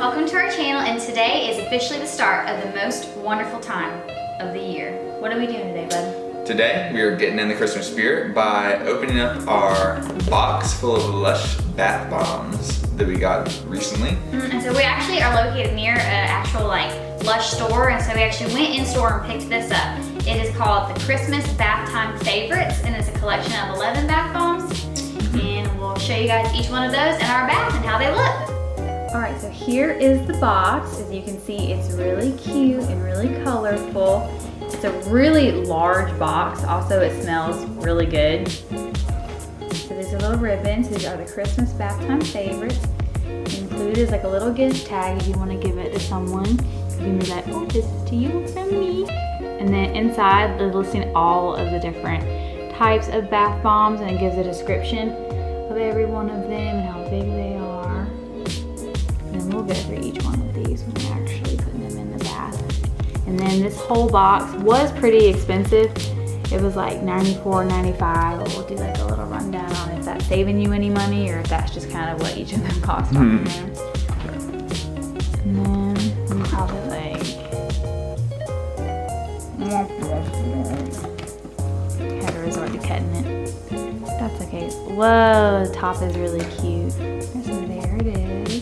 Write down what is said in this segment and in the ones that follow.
welcome to our channel, and today is officially the start of the most wonderful time of the year. What are we doing today, bud? Today we are getting in the Christmas spirit by opening up our box full of Lush bath bombs that we got recently. And so we actually are located near an actual Lush store, and so we actually went in store and picked this up. It is called the Christmas Bathtime Favorites, and it's a collection of 11 bath bombs. And we'll show you guys each one of those in our bath and how they look. All right, so here is the box. As you can see, it's really cute and really colorful. It's a really large box. Also, it smells really good. So there's a little ribbon. So these are the Christmas Bathtime Favorites. Included is like a little gift tag if you want to give it to someone. You can be like, oh, this is to you from me. And then inside, they're listing all of the different types of bath bombs, and it gives a description of every one of them and how big they are. And then we'll go through each one of these when we're actually putting them in the bath. And then this whole box was pretty expensive. It was like $94.95. We'll do like a little rundown on if that's saving you any money or if that's just kind of what each of them cost on there. And then we probably had to resort to cutting it. That's okay. Whoa, the top is really cute. So there it is.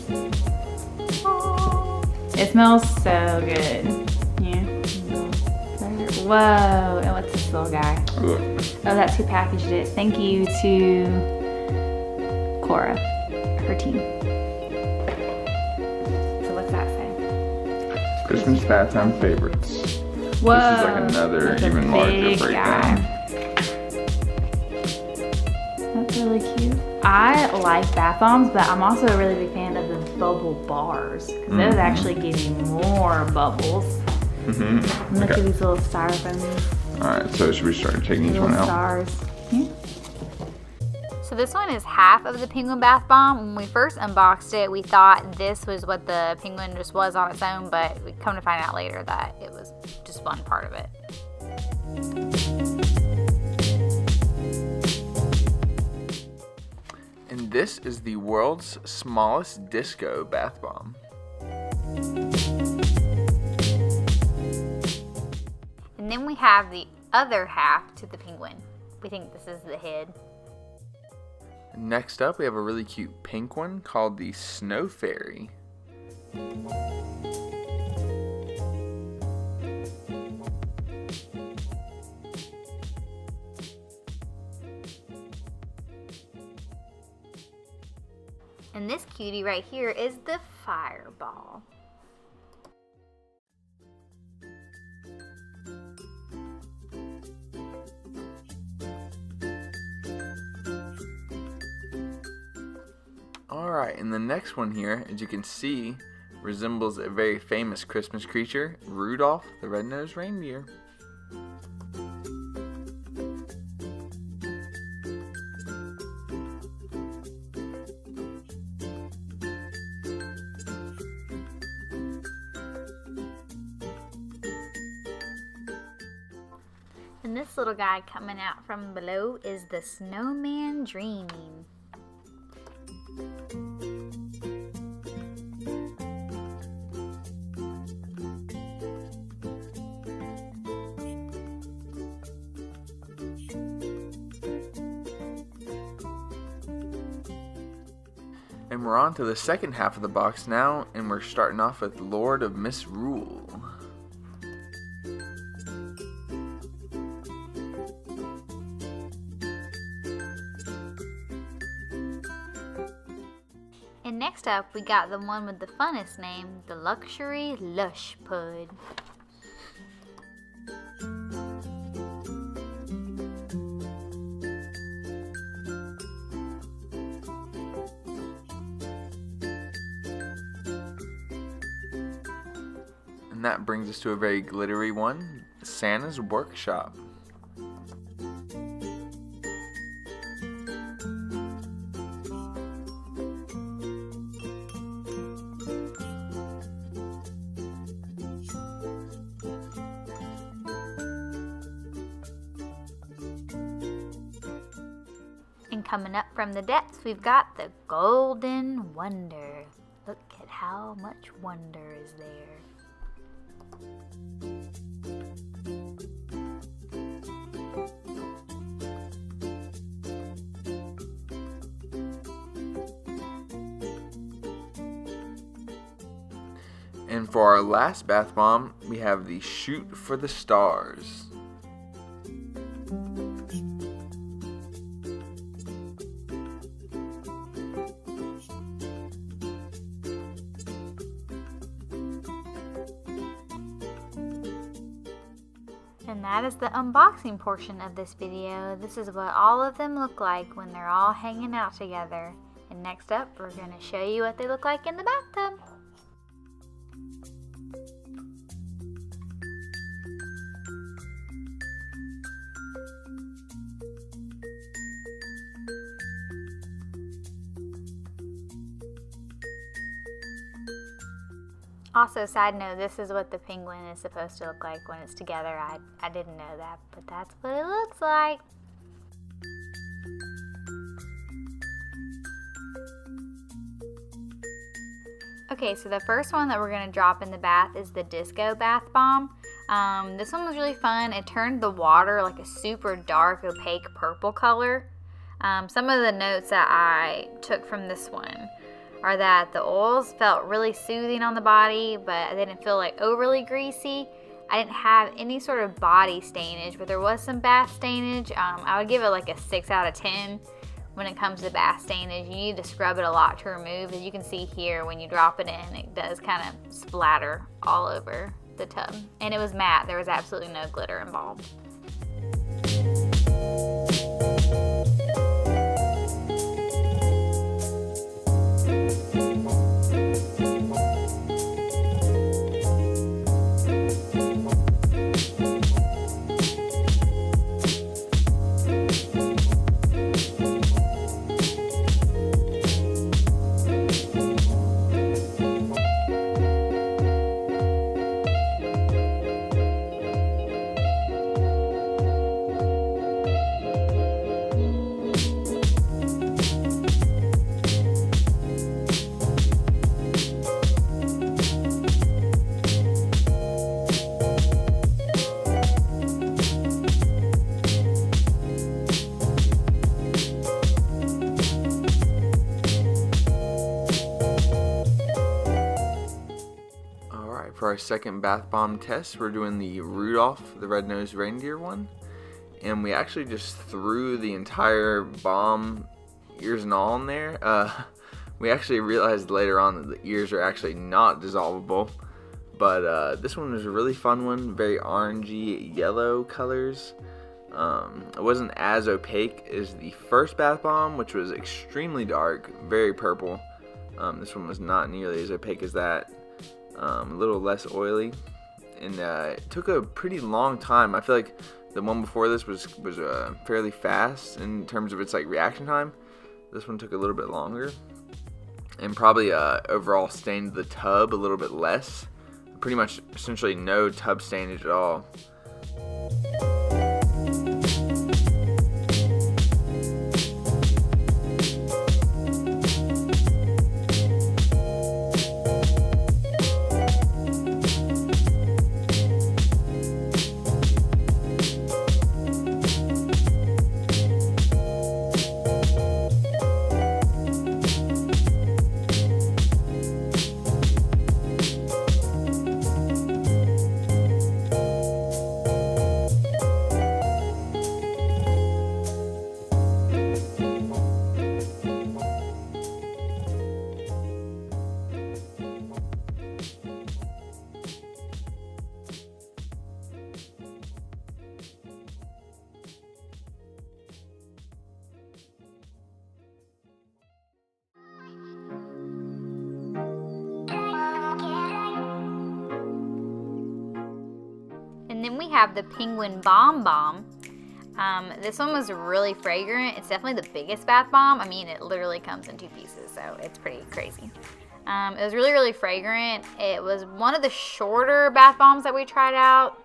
Aww. It smells so good. Yeah. Whoa, and what's this little guy? Oh, that's who packaged it. Thank you to Cora, her team. So what's that say? Christmas Bathtime Favorites. Whoa, this is like another even larger breakdown. That's really cute. I like bath bombs, but I'm also a really big fan of the bubble bars because those actually give you more bubbles. Look at these little styrofoam. Alright, so should we start taking each one out? Stars. Yeah. So this one is half of the penguin bath bomb. When we first unboxed it, we thought this was what the penguin just was on its own, but we come to find out later that it was just one part of it. And this is the world's smallest disco bath bomb. And then we have the other half to the penguin. We think this is the head. Next up, we have a really cute pink one called the Snow Fairy. And this cutie right here is the fireball. Alright, and the next one here, as you can see, resembles a very famous Christmas creature, Rudolph the Red-Nosed Reindeer. And this little guy coming out from below is the Snowman Dreaming. And we're on to the second half of the box now, and we're starting off with Lord of Misrule. And next up, we got the one with the funnest name, the Luxury Lush PUD. And that brings us to a very glittery one, Santa's Workshop. And coming up from the depths, we've got the Golden Wonder. Look at how how much wonder is there? And for our last bath bomb, we have the Shoot for the Stars. And that is the unboxing portion of this video. This is what all of them look like when they're all hanging out together. And next up, we're going to show you what they look like in the bathtub. Also, side note, this is what the penguin is supposed to look like when it's together. I didn't know that, but that's what it looks like. Okay, so the first one that we're going to drop in the bath is the Disco Bath Bomb. This one was really fun. It turned the water like a super dark, opaque purple color. Some of the notes that I took from this one are that the oils felt really soothing on the body, but they didn't feel like overly greasy. I didn't have any sort of body stainage, but there was some bath stainage. I would give it like a 6 out of 10 when it comes to bath stainage. You need to scrub it a lot to remove. As you can see here, when you drop it in, it does kind of splatter all over the tub. And it was matte. There was absolutely no glitter involved. For our second bath bomb test, we're doing the Rudolph, the red-nosed reindeer one. And we actually just threw the entire bomb, ears and all, in there. We actually realized later on that the ears are actually not dissolvable. But this one was a really fun one, very orangey yellow colors. It wasn't as opaque as the first bath bomb, which was extremely dark, very purple. This one was not nearly as opaque as that. A little less oily, and it took a pretty long time. I feel like the one before this was fairly fast in terms of its like reaction time. This one took a little bit longer, and probably overall stained the tub a little bit less. Pretty much essentially no tub stainage at all. And then we have the Penguin Bomb Bomb. This one was really fragrant. It's definitely the biggest bath bomb. I mean, it literally comes in 2 pieces, so it's pretty crazy. It was really, really fragrant. It was one of the shorter bath bombs that we tried out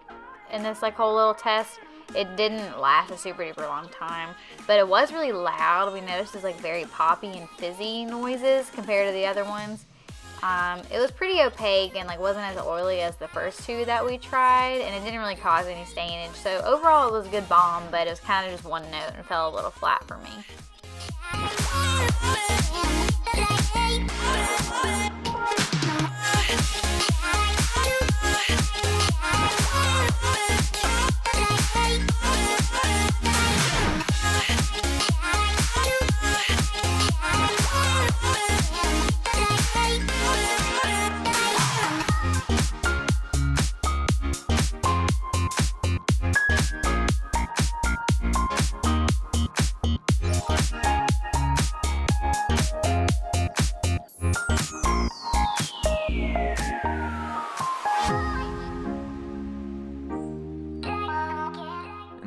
in this like whole little test. It didn't last a super duper long time, but it was really loud. We noticed it's like very poppy and fizzy noises compared to the other ones. It was pretty opaque and like wasn't as oily as the first two that we tried, and it didn't really cause any stainage. So overall it was a good balm, but it was kind of just one note and fell a little flat for me.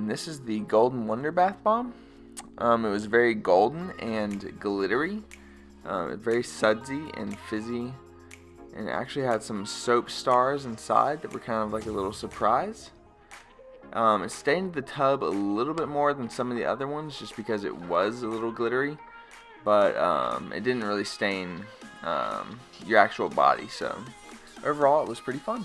This is the Golden Wonder Bath Bomb. It was very golden and glittery, very sudsy and fizzy, and it actually had some soap stars inside that were kind of like a little surprise. It stained the tub a little bit more than some of the other ones just because it was a little glittery, but it didn't really stain your actual body, so overall it was pretty fun.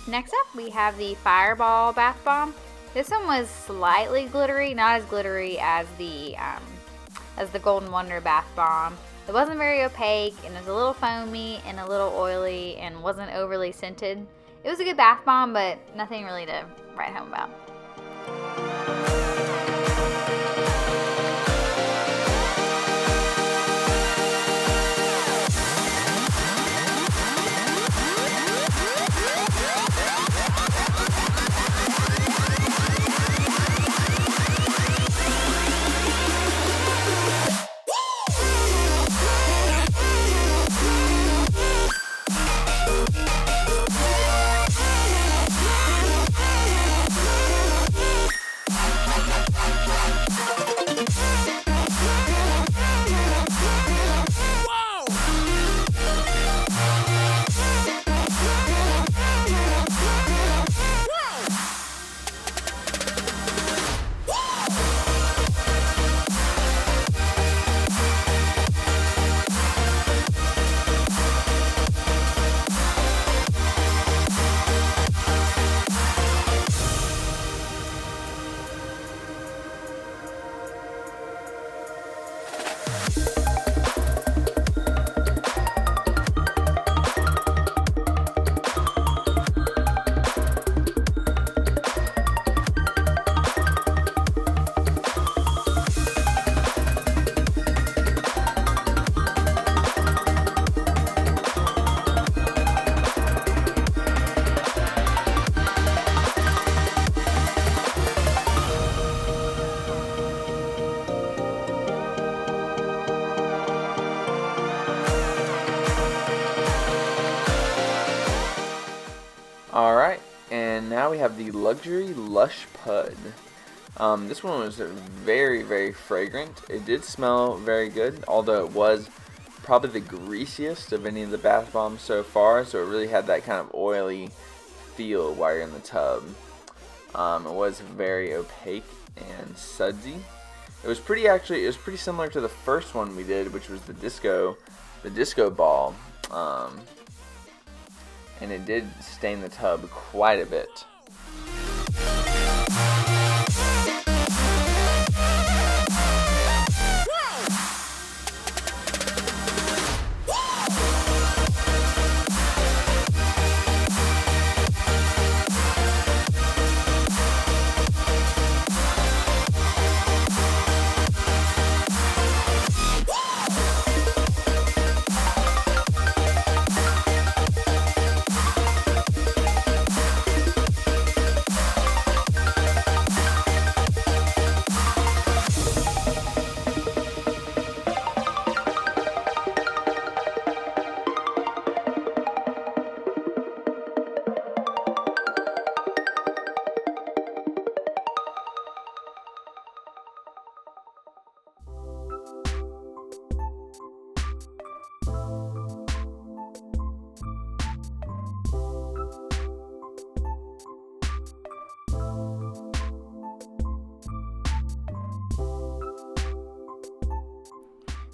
Next up, we have the Fireball Bath Bomb. This one was slightly glittery, not as glittery as the Golden Wonder Bath Bomb. It wasn't very opaque, and it was a little foamy and a little oily and wasn't overly scented. It was a good bath bomb, but nothing really to write home about. Alright, and now we have the Luxury Lush PUD. This one was very, very fragrant. It did smell very good, although it was probably the greasiest of any of the bath bombs so far, so it really had that kind of oily feel while you're in the tub. It was very opaque and sudsy. It was pretty similar to the first one we did, which was the disco ball, and it did stain the tub quite a bit.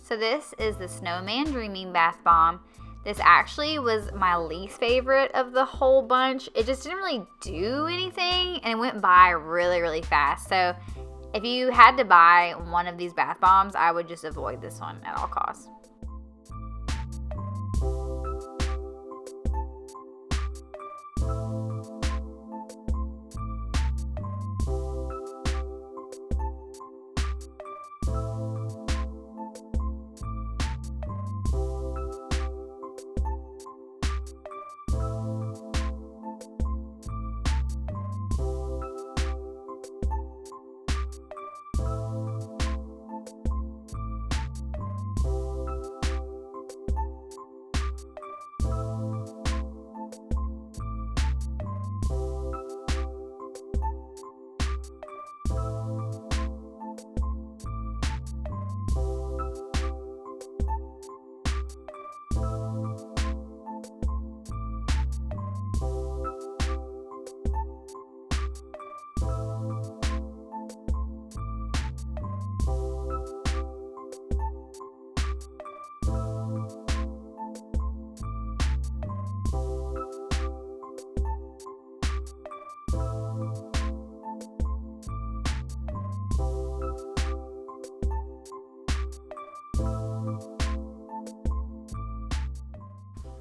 So this is the Snowman Dreaming bath bomb. This actually was my least favorite of the whole bunch. It just didn't really do anything, and it went by really, really fast. So if you had to buy one of these bath bombs, I would just avoid this one at all costs.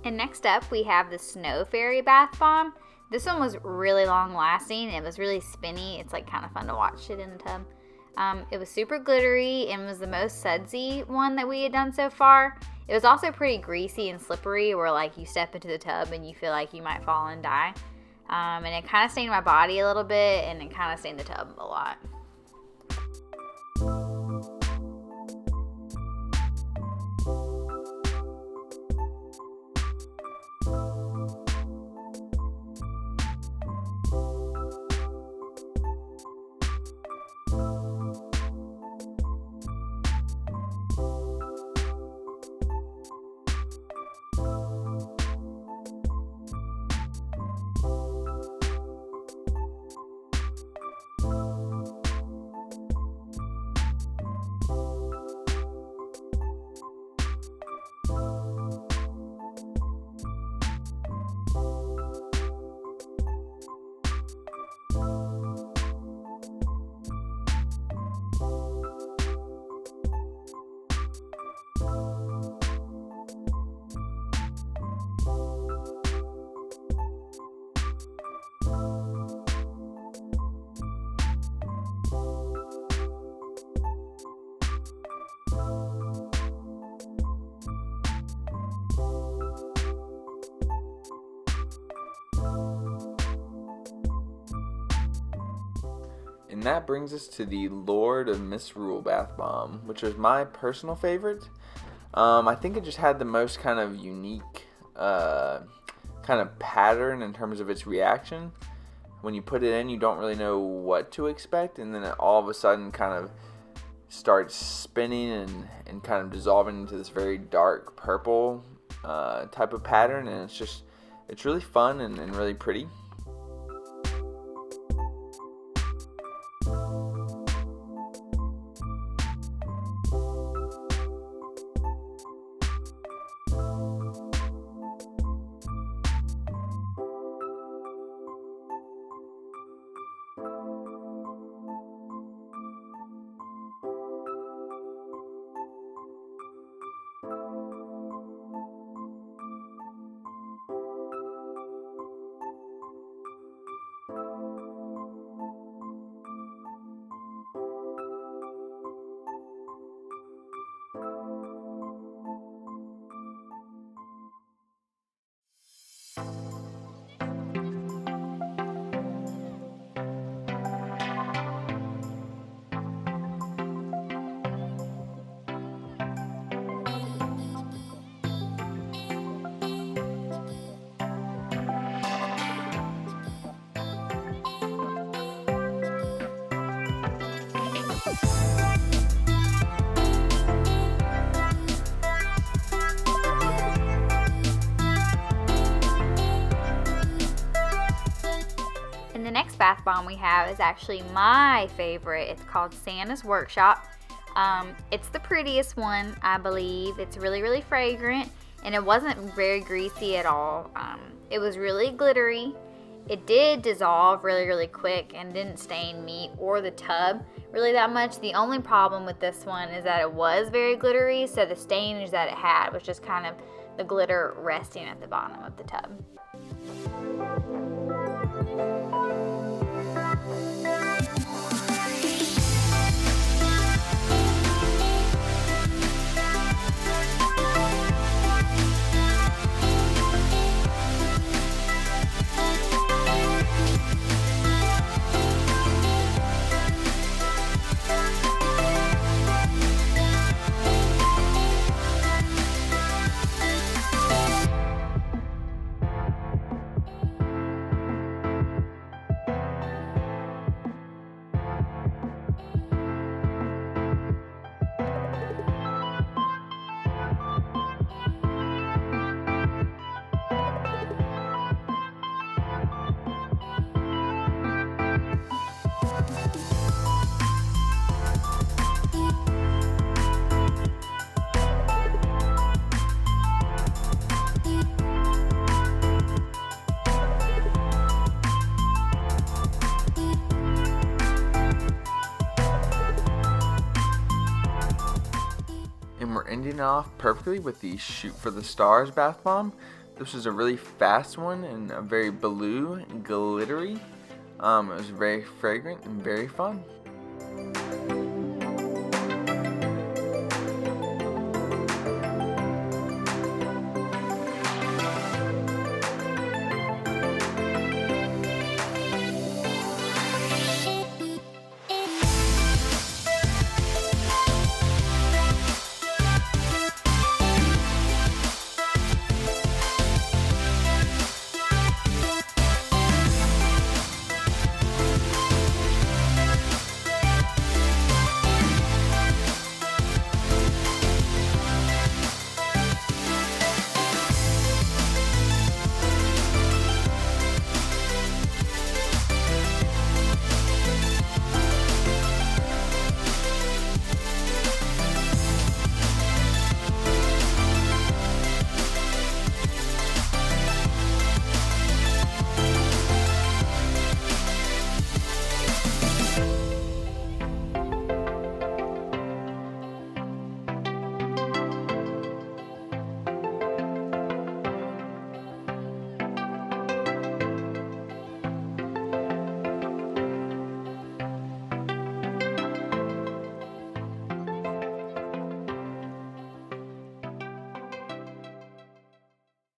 And next up, we have the Snow Fairy bath bomb. This one was really long lasting. It was really spinny. It's like kind of fun to watch it in the tub. It was super glittery and was the most sudsy one that we had done so far. It was also pretty greasy and slippery, where like you step into the tub and you feel like you might fall and die. And it kind of stained my body a little bit, and it kind of stained the tub a lot. And that brings us to the Lord of Misrule bath bomb, which was my personal favorite. I think it just had the most kind of unique kind of pattern in terms of its reaction. When you put it in, you don't really know what to expect, and then it all of a sudden kind of starts spinning and kind of dissolving into this very dark purple type of pattern, and it's really fun and really pretty. And the next bath bomb we have is actually my favorite. It's called Santa's Workshop. It's the prettiest one, I believe. It's really, really fragrant, and it wasn't very greasy at all. It was really glittery. It did dissolve really, really quick and didn't stain meat or the tub really that much. The only problem with this one is that it was very glittery, so the stainage that it had was just kind of the glitter resting at the bottom of the tub. And we're ending off perfectly with the Shoot for the Stars bath bomb. This was a really fast one and a very blue and glittery. It was very fragrant and very fun.